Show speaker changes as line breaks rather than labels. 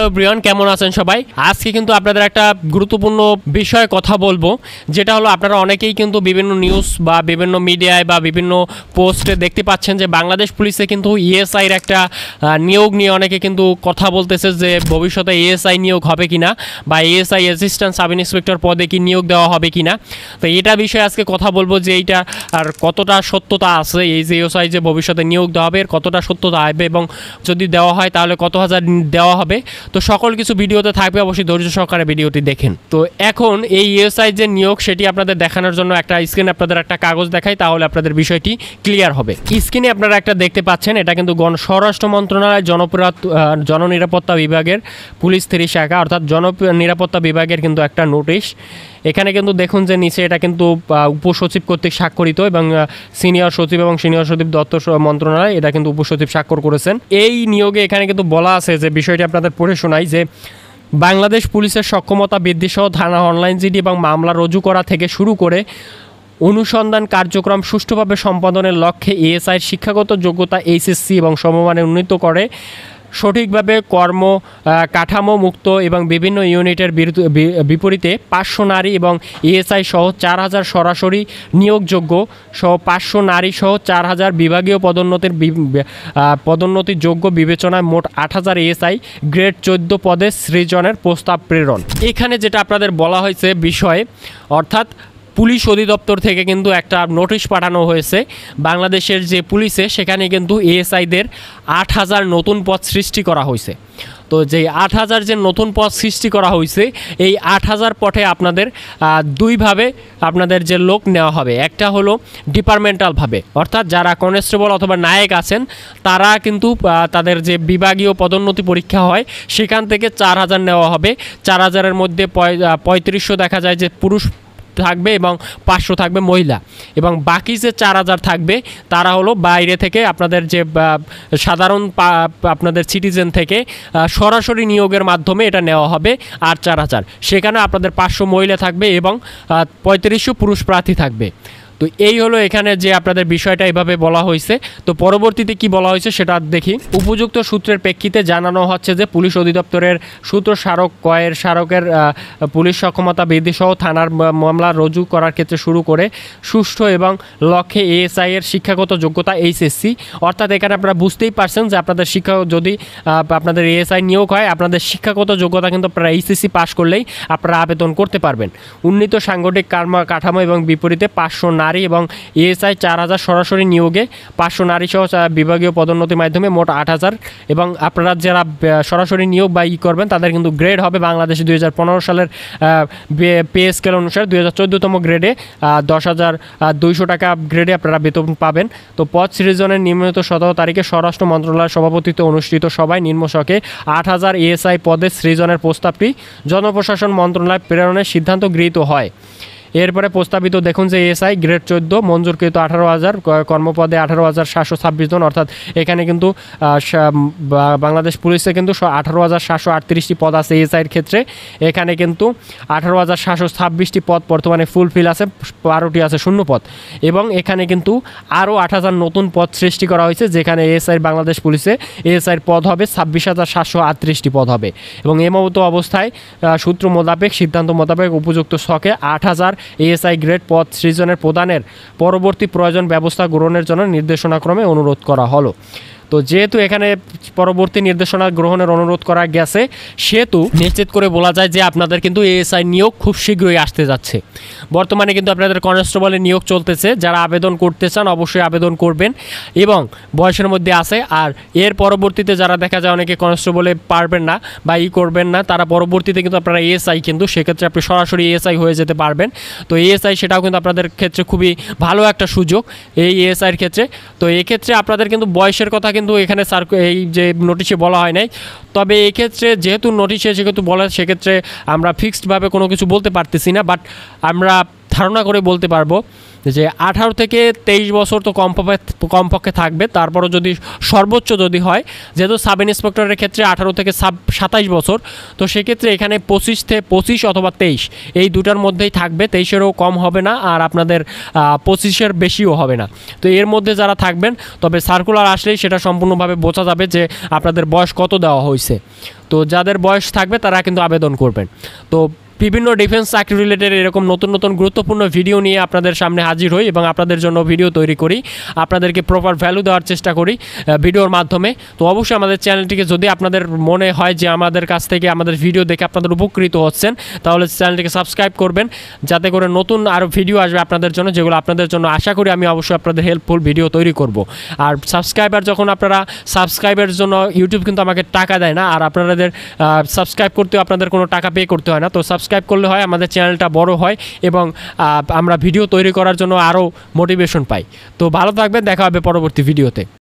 Hello Brian, কেমন আছেন সবাই? আজকে কিন্তু আপনাদের একটা গুরুত্বপূর্ণ বিষয়ে কথা বলবো, যেটা হলো আপনারা অনেকেই কিন্তু বিভিন্ন নিউজ বা বিভিন্ন মিডিয়ায় বা বিভিন্ন পোস্টে দেখতে পাচ্ছেন যে বাংলাদেশ পুলিশে কিন্তু ইএসআইয়ের একটা নিয়োগ নিয়ে অনেকে কিন্তু কথা বলতেছে যে ভবিষ্যতে ইএসআই নিয়োগ হবে কিনা বা ইএসআই অ্যাসিস্ট্যান্ট সাব ইন্সপেক্টর পদে কি নিয়োগ দেওয়া হবে কিনা। তো এটা বিষয়ে আজকে কথা বলবো যে এইটা আর কতটা সত্যতা আছে, এই যে ইএসআই যে ভবিষ্যতে নিয়োগ দেওয়া হবে এর কতটা সত্যতা আসবে এবং যদি দেওয়া হয় তাহলে কত হাজার দেওয়া হবে। তো সকল কিছু ভিডিওতে থাকবে, অবশ্যই ধৈর্য সহকারে ভিডিওটি দেখেন। তো এখন এই ইএসআই যে নিয়োগ সেটি আপনাদের দেখানোর জন্য একটা স্ক্রিনে আপনাদের একটা কাগজ দেখাই, তাহলে আপনাদের বিষয়টি ক্লিয়ার হবে। স্ক্রিনে আপনারা একটা দেখতে পাচ্ছেন, এটা কিন্তু স্বরাষ্ট্র মন্ত্রণালয় জননিরাপত্তা বিভাগের পুলিশ 3 শাখা অর্থাৎ জননিরাপত্তা বিভাগের কিন্তু একটা নোটিশ। এখানে কিন্তু দেখুন যে নিচে এটা কিন্তু উপসচিব কর্তৃক স্বাক্ষরিত এবং সিনিয়র সচিব এবং সিনিয়র সচিব দত্ত মন্ত্রণালয়, এটা কিন্তু উপসচিব স্বাক্ষর করেছেন। এই নিয়োগে এখানে কিন্তু বলা আছে যে বিষয়টি আপনাদের পড়ে শোনাই যে বাংলাদেশ পুলিশের সক্ষমতা বৃদ্ধি সহ থানা অনলাইন জিডি এবং মামলা রুজু করা থেকে শুরু করে অনুসন্ধান কার্যক্রম সুষ্ঠুভাবে সম্পাদনের লক্ষ্যে এএসআইয়ের শিক্ষাগত যোগ্যতা এইচএসসি এবং সমমানে উন্নীত করে সঠিকভাবে কর্ম কাঠামো মুক্ত এবং বিভিন্ন ইউনিটের বিপরীতে 500 নারী এবং এএসআই সহ 4000 সরাসরি নিয়োগযোগ্য সহ 500 নারী সহ 4000 বিভাগীয় পদোন্নতির যোগ্য বিবেচনায় মোট 8000 এএসআই গ্রেড 14 পদে সৃজনের প্রস্তাব প্রেরণ। এখানে যেটা আপনাদের বলা হয়েছে বিষয়ে, অর্থাৎ পুলিশ অধিদপ্তর থেকে কিন্তু একটা নোটিশ পাঠানো হয়েছে বাংলাদেশের যে পুলিশে, সেখানে কিন্তু এএসআইদের 8000 নতুন পদ সৃষ্টি করা হয়েছে। তো যে 8000 যে নতুন পদ সৃষ্টি করা হয়েছে, এই 8000 পদে আপনাদের দুইভাবে আপনাদের যে লোক নেওয়া হবে। একটা হলো ডিপার্টমেন্টালভাবে, অর্থাৎ যারা কনস্টেবল অথবা নায়ক আছেন তারা কিন্তু তাদের যে বিভাগীয় পদোন্নতি পরীক্ষা হয় সেখান থেকে 4000 নেওয়া হবে। 4000-এর মধ্যে 3500 দেখা যায় যে পুরুষ থাকবে এবং 500 থাকবে মহিলা, এবং বাকি যে 4000 থাকবে তারা হলো বাইরে থেকে আপনাদের যে সাধারণ আপনাদের সিটিজেন থেকে সরাসরি নিয়োগের মাধ্যমে এটা নেওয়া হবে। আর 4000 সেখানে আপনাদের 500 মহিলা থাকবে এবং 3500 পুরুষ প্রার্থী থাকবে। তো এই হলো এখানে যে আপনাদের বিষয়টা এভাবে বলা হয়েছে। তো পরবর্তীতে কি বলা হয়েছে সেটা দেখি। উপযুক্ত সূত্রের প্রেক্ষিতে জানানো হচ্ছে যে পুলিশ অধিদপ্তরের সূত্র স্মারকের পুলিশ সক্ষমতা বৃদ্ধি সহ থানার মামলা রুজু করার ক্ষেত্রে শুরু করে সুষ্ঠু এবং লক্ষ্যে এএসআই এর শিক্ষাগত যোগ্যতা এইচএসসি, অর্থাৎ এখানে আপনারা বুঝতেই পারছেন যে আপনাদের যদি আপনাদের এএসআই নিয়োগ হয় আপনাদের শিক্ষাগত যোগ্যতা কিন্তু আপনারা এইচএসসি পাস করলেই আপনারা আবেদন করতে পারবেন। উন্নীত সাংগঠনিক কাঠামো এবং বিপরীতে 500 নারী এবং এএসআই 4000 সরাসরি নিয়োগে 500 নারী সহ বিভাগীয় পদোন্নতির মাধ্যমে মোট 8000, এবং আপনারা যারা সরাসরি নিয়োগ বা করবেন তাদের কিন্তু গ্রেড হবে বাংলাদেশে 2015 সালের পে স্কেল অনুসারে 2014তম গ্রেডে 10,200 টাকা গ্রেডে আপনারা বেতন পাবেন। তো পদ সৃজনের নিম্নলিখিত 17 তারিখে স্বরাষ্ট্র মন্ত্রণালয়ের সভাপতিত্বে অনুষ্ঠিত সভায় নিম্নশকে 8000 এএসআই পদে সৃজনের প্রস্তাবটি জনপ্রশাসন মন্ত্রণালয় প্রেরণের সিদ্ধান্ত গৃহীত হয়। এরপরে প্রস্তাবিত দেখুন যে এএসআই গ্রেড 14 মঞ্জুরকৃত 18,000 কর্মপদে 18,726 জন, অর্থাৎ এখানে কিন্তু বাংলাদেশ পুলিশে কিন্তু 18,738টি পদ আছে এএসআইয়ের ক্ষেত্রে। এখানে কিন্তু 18,726টি পদ বর্তমানে ফুলফিল আছে, 12টি আছে শূন্য পদ, এবং এখানে কিন্তু আরও 8000 নতুন পদ সৃষ্টি করা হয়েছে, যেখানে এএসআই বাংলাদেশ পুলিশে এএসআইয়ের পদ হবে 26,738টি পদ হবে। এবং এমতো অবস্থায় সূত্র মোতাবেক সিদ্ধান্ত মোতাবেক উপযুক্ত ছকে 8000 এএসআই গ্রেড পদ সৃজনের প্রদানের পরবর্তী প্রয়োজন ব্যবস্থা গ্রহণের জন্য নির্দেশনাক্রমে অনুরোধ করা হলো। তো যেহেতু এখানে পরবর্তী নির্দেশনা গ্রহণের অনুরোধ করা গেছে, সেহেতু নিশ্চিত করে বলা যায় যে আপনাদের কিন্তু এএসআই নিয়োগ খুব শীঘ্রই আসতে যাচ্ছে। বর্তমানে কিন্তু আপনাদের কনস্টেবলের নিয়োগ চলতেছে, যারা আবেদন করতে চান অবশ্যই আবেদন করবেন এবং বয়সের মধ্যে আছে। আর এর পরবর্তীতে যারা দেখা যায় অনেকে কনস্টেবলে পারবেন না বা করবেন না, তারা পরবর্তীতে কিন্তু আপনারা এএসআই কিন্তু সেক্ষেত্রে আপনি সরাসরি এএসআই হয়ে যেতে পারবেন। তো এএসআই সেটাও কিন্তু আপনাদের ক্ষেত্রে খুবই ভালো একটা সুযোগ এই এএসআইয়ের ক্ষেত্রে। তো এক্ষেত্রে আপনাদের কিন্তু বয়সের কথা কিন্তু এখানে এই যে নোটিশে বলা হয় নাই, তবে এক্ষেত্রে যেহেতু নোটিশে সেক্ষেত্রে বলা, সেক্ষেত্রে আমরা ফিক্সডভাবে কোনো কিছু বলতে পারতেছি না, বাট আমরা ধারণা করে বলতে পারবো যে 18 থেকে 23 বছর তো কমপক্ষে থাকবে, তারপরও যদি সর্বোচ্চ যদি হয়, যেহেতু সাব ইন্সপেক্টরের ক্ষেত্রে 18 থেকে 27 বছর, তো সেক্ষেত্রে এখানে 25 অথবা 23 এই দুটার মধ্যেই থাকবে, 23-এরও কম হবে না আর আপনাদের 25-এর বেশিও হবে না। তো এর মধ্যে যারা থাকবেন, তবে সার্কুলার আসলেই সেটা সম্পূর্ণভাবে বোঝা যাবে যে আপনাদের বয়স কত দেওয়া হয়েছে। তো যাদের বয়স থাকবে তারা কিন্তু আবেদন করবেন। তো বিভিন্ন ডিফেন্স চাকরি রিলেটেড এরকম নতুন নতুন গুরুত্বপূর্ণ ভিডিও নিয়ে আপনাদের সামনে হাজির হই এবং আপনাদের জন্য ভিডিও তৈরি করি, আপনাদেরকে প্রপার ভ্যালু দেওয়ার চেষ্টা করি ভিডিওর মাধ্যমে। তো অবশ্যই আমাদের চ্যানেলটিকে, যদি আপনাদের মনে হয় যে আমাদের কাছ থেকে আমাদের ভিডিও দেখে আপনাদের উপকৃত হচ্ছেন, তাহলে চ্যানেলটিকে সাবস্ক্রাইব করবেন, যাতে করে নতুন আরও ভিডিও আসবে আপনাদের জন্য, যেগুলো আপনাদের জন্য আশা করি আমি অবশ্যই আপনাদের হেল্পফুল ভিডিও তৈরি করব। আর সাবস্ক্রাইবার যখন আপনারা সাবস্ক্রাইবের জন্য ইউটিউব কিন্তু আমাকে টাকা দেয় না, আর আপনাদের সাবস্ক্রাইব করতেও আপনাদের কোনো টাকা পে করতে হয় না। তো সাবস্ক্রাইব করলে হয় আমাদের চ্যানেলটা বড় হয় এবং আমরা ভিডিও তৈরি করার জন্য আরও মোটিভেশন পাই। তো ভালো থাকবেন, দেখা হবে পরবর্তী ভিডিওতে।